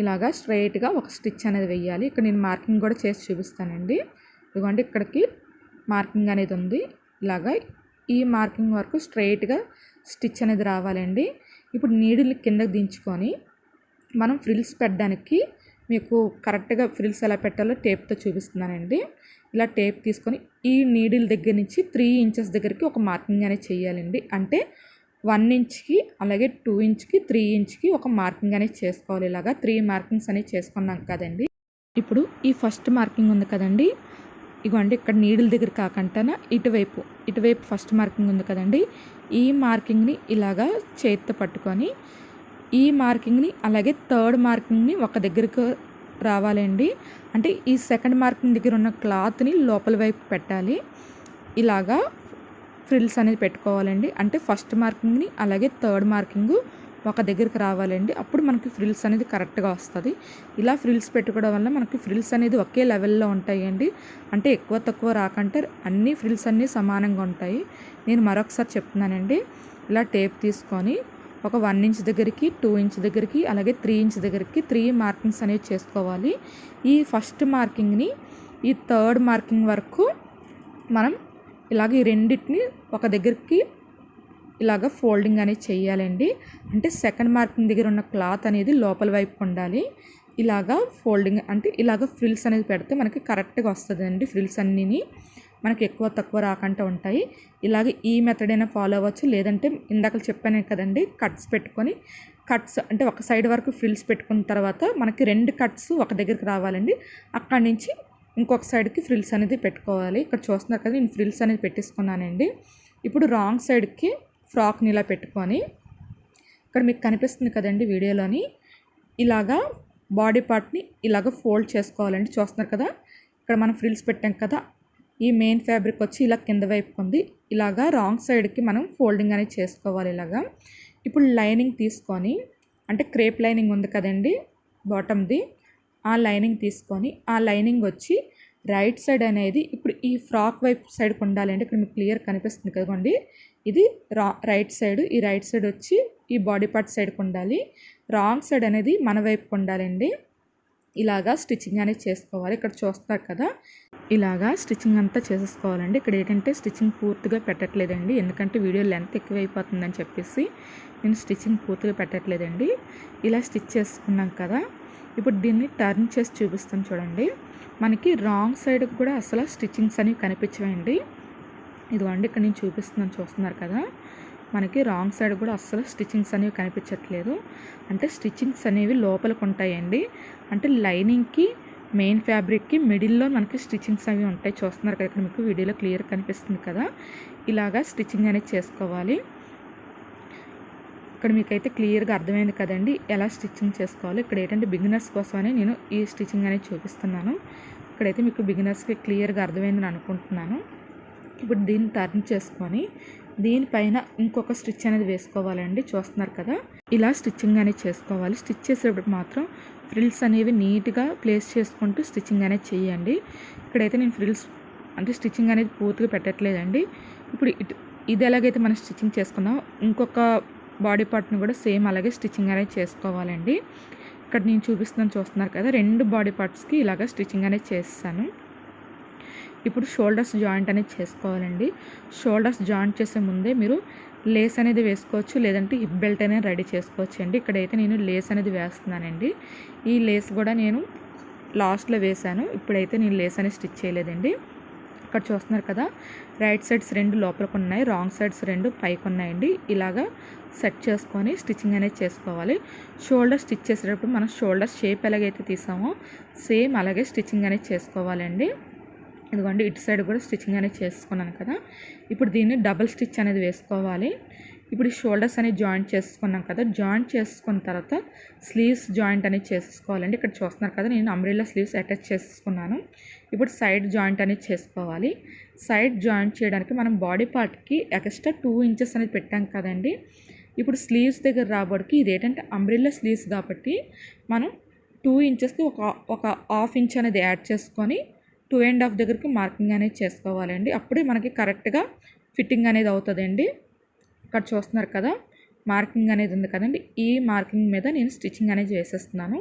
[SPEAKER 1] ఇలాగా స్ట్రైట్గా ఒక స్టిచ్ అనేది వేయాలి. ఇక్కడ నేను మార్కింగ్ కూడా చేసి చూపిస్తానండి. ఇదిగోండి ఇక్కడికి మార్కింగ్ అనేది ఉంది. ఇలాగా ఈ మార్కింగ్ వరకు స్ట్రైట్గా స్టిచ్ అనేది రావాలండి. ఇప్పుడు నీడిల్ని కిందకి దించుకొని మనం ఫ్రిల్స్ పెట్టడానికి మీకు కరెక్ట్గా ఫ్రిల్స్ ఎలా పెట్టాలో టేప్తో చూపిస్తున్నానండి. ఇలా టేప్ తీసుకొని ఈ నీడిల్ దగ్గర నుంచి 3 ఇంచెస్ దగ్గరికి ఒక మార్కింగ్ అనేది చేయాలండి. అంటే 1 ఇంచ్కి అలాగే 2 ఇంచ్కి 3 ఇంచ్కి ఒక మార్కింగ్ అనేది చేసుకోవాలి. ఇలాగా 3 మార్కింగ్స్ అనేది చేసుకున్నాం కదండి. ఇప్పుడు ఈ ఫస్ట్ మార్కింగ్ ఉంది కదండి, ఇగోండి ఇక్కడ నీడిల్ దగ్గర కాకుండా ఇటువైపు ఫస్ట్ మార్కింగ్ ఉంది కదండి. ఈ మార్కింగ్ని ఇలాగా చేతితో పట్టుకొని ఈ మార్కింగ్ని అలాగే థర్డ్ మార్కింగ్ని ఒక దగ్గరకు రావాలండి. అంటే ఈ సెకండ్ మార్కింగ్ దగ్గర ఉన్న క్లాత్ని లోపల వైపు పెట్టాలి. ఇలాగా ఫ్రిల్స్ అనేది పెట్టుకోవాలండి. అంటే ఫస్ట్ మార్కింగ్ని అలాగే థర్డ్ మార్కింగ్ ఒక దగ్గరికి రావాలండి. అప్పుడు మనకి ఫ్రిల్స్ అనేది కరెక్ట్గా వస్తుంది. ఇలా ఫ్రిల్స్ పెట్టుకోవడం వల్ల మనకి ఫ్రిల్స్ అనేది ఒకే లెవెల్లో ఉంటాయండి. అంటే ఎక్కువ తక్కువ రాకంటే అన్ని ఫ్రిల్స్ అన్నీ సమానంగా ఉంటాయి. నేను మరొకసారి చెప్తున్నానండి. ఇలా టేప్ తీసుకొని ఒక 1 ఇంచ్ దగ్గరికి, 2 ఇంచ్ దగ్గరికి, అలాగే 3 ఇంచ్ దగ్గరికి 3 మార్కింగ్స్ అనేవి చేసుకోవాలి. ఈ ఫస్ట్ మార్కింగ్ని ఈ థర్డ్ మార్కింగ్ వరకు మనం ఇలాగ ఈ రెండింటిని ఒక దగ్గరికి ఇలాగ ఫోల్డింగ్ అనేది చేయాలండి. అంటే సెకండ్ మార్కింగ్ దగ్గర ఉన్న క్లాత్ అనేది లోపల వైపు ఉండాలి. ఇలాగా ఫోల్డింగ్ అంటే ఇలాగ ఫ్రిల్స్ అనేది పెడితే మనకి కరెక్ట్గా వస్తుందండి. ఫ్రిల్స్ అన్నీని మనకి ఎక్కువ తక్కువ రాకుండా ఉంటాయి. ఇలాగే ఈ మెథడ్ అయినా ఫాలో అవ్వచ్చు. లేదంటే ఇందాక చెప్పాను కదండి, కట్స్ పెట్టుకొని కట్స్ అంటే ఒక సైడ్ వరకు ఫ్రిల్స్ పెట్టుకున్న తర్వాత మనకి 2 కట్స్ ఒక దగ్గరికి రావాలండి. అక్కడి నుంచి ఇంకొక సైడ్కి ఫ్రిల్స్ అనేది పెట్టుకోవాలి. ఇక్కడ చూస్తున్నారు కదా, నేను ఫ్రిల్స్ అనేది పెట్టేసుకున్నానండి. ఇప్పుడు రాంగ్ సైడ్కి ఫ్రాక్ని ఇలా పెట్టుకొని ఇక్కడ మీకు కనిపిస్తుంది కదండి వీడియోలోని, ఇలాగా బాడీ పార్ట్ని ఇలాగ ఫోల్డ్ చేసుకోవాలండి. చూస్తున్నారు కదా, ఇక్కడ మనం ఫ్రిల్స్ పెట్టాం కదా, ఈ మెయిన్ ఫ్యాబ్రిక్ వచ్చి ఇలా కింద వైపు ఉంది. ఇలాగా రాంగ్ సైడ్కి మనం ఫోల్డింగ్ అనేది చేసుకోవాలి. ఇలాగా ఇప్పుడు లైనింగ్ తీసుకొని, అంటే క్రేప్ లైనింగ్ ఉంది కదండి బాటమ్ది, ఆ లైనింగ్ తీసుకొని ఆ లైనింగ్ వచ్చి రైట్ సైడ్ అనేది ఇప్పుడు ఈ ఫ్రాక్ వైపు సైడ్కి ఉండాలండి. ఇక్కడ మీకు క్లియర్ కనిపిస్తుంది కదండి, ఇది రైట్ సైడ్, ఈ రైట్ సైడ్ వచ్చి ఈ బాడీ పార్ట్ సైడ్కి ఉండాలి. రాంగ్ సైడ్ అనేది మన వైపుకి ఉండాలండి. ఇలాగా స్టిచ్చింగ్ అనేది చేసుకోవాలి. ఇక్కడ చూస్తారు కదా, ఇలాగా స్టిచ్చింగ్ అంతా చేసేసుకోవాలండి. ఇక్కడ ఏంటంటే స్టిచ్చింగ్ పూర్తిగా పెట్టట్లేదండి, ఎందుకంటే వీడియో లెంత్ ఎక్కువైపోతుందని చెప్పేసి నేను స్టిచ్చింగ్ పూర్తిగా పెట్టట్లేదండి. ఇలా స్టిచ్ చేసుకున్నాం కదా, ఇప్పుడు దీన్ని టర్న్ చేసి చూపిస్తాను చూడండి. మనకి రాంగ్ సైడ్కి కూడా అసలు స్టిచ్చింగ్స్ అనేవి కనిపించవండి. ఇదిగోండి ఇక్కడ నేను చూపిస్తున్నాను, చూస్తున్నారు కదా, మనకి రాంగ్ సైడ్ కూడా అస్సలు స్టిచ్చింగ్స్ అనేవి కనిపించట్లేదు. అంటే స్టిచ్చింగ్స్ అనేవి లోపలికి ఉంటాయండి. అంటే లైనింగ్కి మెయిన్ ఫ్యాబ్రిక్కి మిడిల్లో మనకి స్టిచ్చింగ్స్ అవి ఉంటాయి. చూస్తున్నారు కదా, ఇక్కడ మీకు వీడియోలో క్లియర్ కనిపిస్తుంది కదా, ఇలాగా స్టిచ్చింగ్ అనేది చేసుకోవాలి. ఇక్కడ మీకైతే క్లియర్గా అర్థమైంది కదండి ఎలా స్టిచ్చింగ్ చేసుకోవాలి. ఇక్కడ ఏంటంటే బిగినర్స్ కోసమని నేను ఈ స్టిచ్చింగ్ అనేది చూపిస్తున్నాను. ఇక్కడైతే మీకు బిగినర్స్కి క్లియర్గా అర్థమైందని అనుకుంటున్నాను. ఇప్పుడు దీన్ని టర్న్ చేసుకొని దీనిపైన ఇంకొక స్టిచ్ అనేది వేసుకోవాలండి. చూస్తున్నారు కదా, ఇలా స్టిచ్చింగ్ అనేది చేసుకోవాలి. స్టిచ్ చేసేటప్పుడు మాత్రం ఫ్రిల్స్ అనేవి నీట్గా ప్లేస్ చేసుకుంటూ స్టిచ్చింగ్ అనేది చేయండి. ఇక్కడైతే నేను ఫ్రిల్స్ అంటే స్టిచ్చింగ్ అనేది పూర్తిగా పెట్టట్లేదండి. ఇప్పుడు ఇది ఎలాగైతే మనం స్టిచ్చింగ్ చేసుకున్నాం, ఇంకొక బాడీ పార్ట్ని కూడా సేమ్ అలాగే స్టిచ్చింగ్ అనేది చేసుకోవాలండి. ఇక్కడ నేను చూపిస్తున్నాను, చూస్తున్నారు కదా, 2 బాడీ పార్ట్స్కి ఇలాగ స్టిచ్చింగ్ అనేది చేస్తాను. ఇప్పుడు షోల్డర్స్ జాయింట్ అనేది చేసుకోవాలండి. షోల్డర్స్ జాయింట్ చేసే ముందే మీరు లేస్ అనేది వేసుకోవచ్చు, లేదంటే హిప్ బెల్ట్ అనేది రెడీ చేసుకోవచ్చు అండి. ఇక్కడైతే నేను లేస్ అనేది వేస్తున్నానండి. ఈ లేస్ కూడా నేను లాస్ట్లో వేసాను. ఇప్పుడైతే నేను లేస్ అనేది స్టిచ్ చేయలేదండి. ఇక్కడ చూస్తున్నారు కదా, రైట్ సైడ్స్ 2 లోపలికి ఉన్నాయి, రాంగ్ సైడ్స్ 2 పైకి ఉన్నాయండి. ఇలాగా సెట్ చేసుకొని స్టిచ్చింగ్ అనేది చేసుకోవాలి. షోల్డర్ స్టిచ్ చేసేటప్పుడు మనం షోల్డర్ షేప్ ఎలాగైతే తీసామో సేమ్ అలాగే స్టిచ్చింగ్ అనేది చేసుకోవాలండి. ఇదిగోండి ఇటు సైడ్ కూడా స్టిచ్చింగ్ అనేది చేసుకున్నాను కదా, ఇప్పుడు దీన్ని డబుల్ స్టిచ్ అనేది వేసుకోవాలి. ఇప్పుడు షోల్డర్స్ అనేది జాయింట్ చేసుకున్నాం కదా, జాయింట్ చేసుకున్న తర్వాత స్లీవ్స్ జాయింట్ అనేది చేసేసుకోవాలండి. ఇక్కడ చూస్తున్నారు కదా, నేను అంబ్రెల్లా స్లీవ్స్ అటాచ్ చేసుకున్నాను. ఇప్పుడు సైడ్ జాయింట్ అనేది చేసుకోవాలి. సైడ్ జాయింట్ చేయడానికి మనం బాడీ పార్ట్కి ఎక్స్ట్రా 2 ఇంచెస్ అనేది పెట్టాం కదండి. ఇప్పుడు స్లీవ్స్ దగ్గర రాబడికి ఇది ఏంటంటే అంబ్రెల్లా స్లీవ్స్ కాబట్టి మనం 2 ఇంచెస్కి ఒక హాఫ్ ఇంచ్ అనేది యాడ్ చేసుకొని 2.5 దగ్గరికి మార్కింగ్ అనేది చేసుకోవాలండి. అప్పుడే మనకి కరెక్ట్గా ఫిట్టింగ్ అనేది అవుతుందండి. ఇక్కడ చూస్తున్నారు కదా, మార్కింగ్ అనేది ఉంది కదండి, ఈ మార్కింగ్ మీద నేను స్టిచ్చింగ్ అనేది చేసేస్తున్నాను.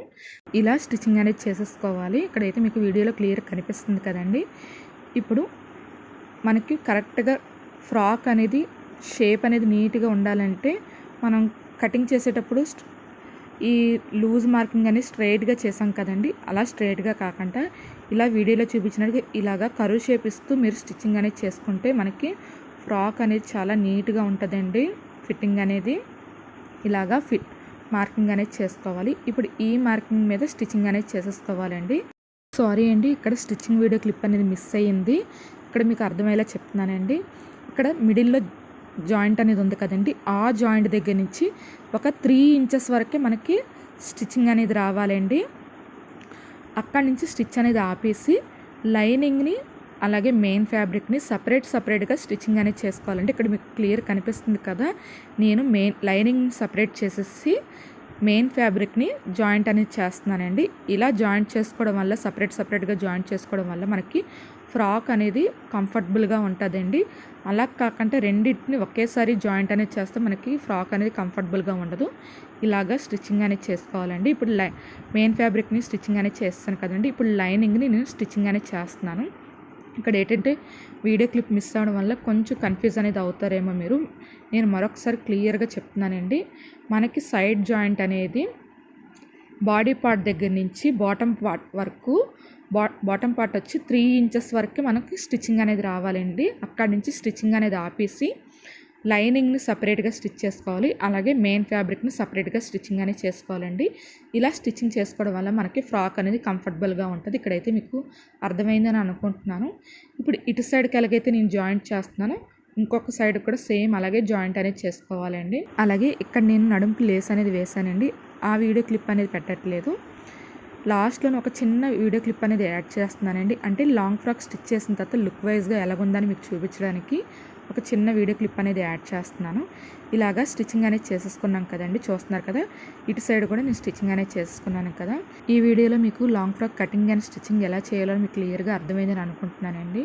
[SPEAKER 1] ఇలా స్టిచ్చింగ్ అనేది చేసేసుకోవాలి. ఇక్కడైతే మీకు వీడియోలో క్లియర్ కనిపిస్తుంది కదండి. ఇప్పుడు మనకి కరెక్ట్గా ఫ్రాక్ అనేది షేప్ అనేది నీట్గా ఉండాలంటే మనం కటింగ్ చేసేటప్పుడు ఈ లూజ్ మార్కింగ్ అనేది స్ట్రైట్గా చేసాం కదండి, అలా స్ట్రైట్గా కాకుండా ఇలా వీడియోలో చూపించినట్టుగా ఇలాగా కర్వ్ షేప్ ఇస్తూ మీరు స్టిచ్చింగ్ అనేది చేసుకుంటే మనకి ఫ్రాక్ అనేది చాలా నీట్గా ఉంటుందండి. ఫిట్టింగ్ అనేది ఇలాగా మార్కింగ్ అనేది చేసుకోవాలి. ఇప్పుడు ఈ మార్కింగ్ మీద స్టిచ్చింగ్ అనేది చేసేసుకోవాలండి. సారీ అండి, ఇక్కడ స్టిచ్చింగ్ వీడియో క్లిప్ అనేది మిస్ అయ్యింది. ఇక్కడ మీకు అర్థమయ్యేలా చెప్తున్నానండి. ఇక్కడ మిడిల్లో జాయింట్ అనేది ఉంది కదండి, ఆ జాయింట్ దగ్గర నుంచి ఒక 3 ఇంచెస్ వరకే మనకి స్టిచ్చింగ్ అనేది రావాలండి. అక్కడి నుంచి స్టిచ్ అనేది ఆపేసి లైనింగ్ని అలాగే మెయిన్ ఫ్యాబ్రిక్ని సపరేట్గా స్టిచ్చింగ్ అనేది చేసుకోవాలండి. ఇక్కడ మీకు క్లియర్ కనిపిస్తుంది కదా, నేను లైనింగ్ సపరేట్ చేసేసి మెయిన్ ఫ్యాబ్రిక్ని జాయింట్ అనేది చేస్తున్నానండి. ఇలా జాయింట్ చేసుకోవడం వల్ల సపరేట్గా జాయింట్ చేసుకోవడం వల్ల మనకి ఫ్రాక్ అనేది కంఫర్టబుల్గా ఉంటుందండి. అలా కాకుండా రెండింటిని ఒకేసారి జాయింట్ అనేది చేస్తే మనకి ఫ్రాక్ అనేది కంఫర్టబుల్గా ఉండదు. ఇలాగా స్టిచ్చింగ్ అనేది చేసుకోవాలండి. ఇప్పుడు మెయిన్ ఫ్యాబ్రిక్ని స్టిచ్చింగ్ అనేది చేస్తాను కదండి, ఇప్పుడు లైనింగ్ని నేను స్టిచ్చింగ్ అనేది చేస్తున్నాను. ఇక్కడ ఏంటంటే వీడియో క్లిప్ మిస్ అవ్వడం వల్ల కొంచెం కన్ఫ్యూజ్ అనేది అవుతారేమో మీరు. నేను మరొకసారి క్లియర్గా చెప్తున్నానండి. మనకి సైడ్ జాయింట్ అనేది బాడీ పార్ట్ దగ్గర నుంచి బాటమ్ పార్ట్ వరకు, బాటమ్ పార్ట్ వచ్చి 3 ఇంచెస్ వరకు మనకి స్టిచ్చింగ్ అనేది రావాలండి. అక్కడి నుంచి స్టిచ్చింగ్ అనేది ఆపేసి లైనింగ్ని సపరేట్గా స్టిచ్ చేసుకోవాలి, అలాగే మెయిన్ ఫ్యాబ్రిక్ని సపరేట్గా స్టిచ్చింగ్ అనేది చేసుకోవాలండి. ఇలా స్టిచ్చింగ్ చేసుకోవడం వల్ల మనకి ఫ్రాక్ అనేది కంఫర్టబుల్గా ఉంటుంది. ఇక్కడైతే మీకు అర్థమైందని అనుకుంటున్నాను. ఇప్పుడు ఇటు సైడ్కి ఎలాగైతే నేను జాయింట్ చేస్తున్నానో ఇంకొక సైడ్ కూడా సేమ్ అలాగే జాయింట్ అనేది చేసుకోవాలండి. అలాగే ఇక్కడ నేను నడుముకి లేస్ అనేది వేసానండి, ఆ వీడియో క్లిప్ అనేది పెట్టట్లేదు. లాస్ట్లో ఒక చిన్న వీడియో క్లిప్ అనేది యాడ్ చేస్తున్నానండి. అంటే లాంగ్ ఫ్రాక్ స్టిచ్ చేసిన తర్వాత లుక్ వైజ్గా ఎలాగుందని మీకు చూపించడానికి ఒక చిన్న వీడియో క్లిప్ అనేది యాడ్ చేస్తున్నాను. ఇలాగా స్టిచ్చింగ్ అనేది చేసేసుకున్నాం కదండి, చూస్తున్నారు కదా, ఇటు సైడ్ కూడా నేను స్టిచ్చింగ్ అనేది చేసుకున్నాను కదా. ఈ వీడియోలో మీకు long frock cutting and stitching ఎలా చేయాలో మీకు క్లియర్గా అర్థమైందని అనుకుంటున్నానండి.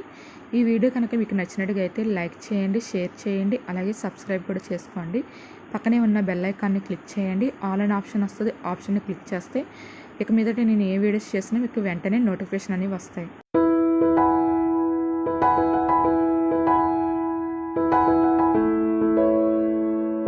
[SPEAKER 1] ఈ వీడియో కనుక మీకు నచ్చినట్టుగా అయితే లైక్ చేయండి, షేర్ చేయండి, అలాగే సబ్స్క్రైబ్ కూడా చేసుకోండి. పక్కనే ఉన్న బెల్ ఐకాన్ని క్లిక్ చేయండి, ఆల్ అనే ఆప్షన్ వస్తుంది, ఆప్షన్ని క్లిక్ చేస్తే ఇక మీదట నేను ఏ వీడియోస్ చేసినా మీకు వెంటనే నోటిఫికేషన్ అనేవి వస్తాయి.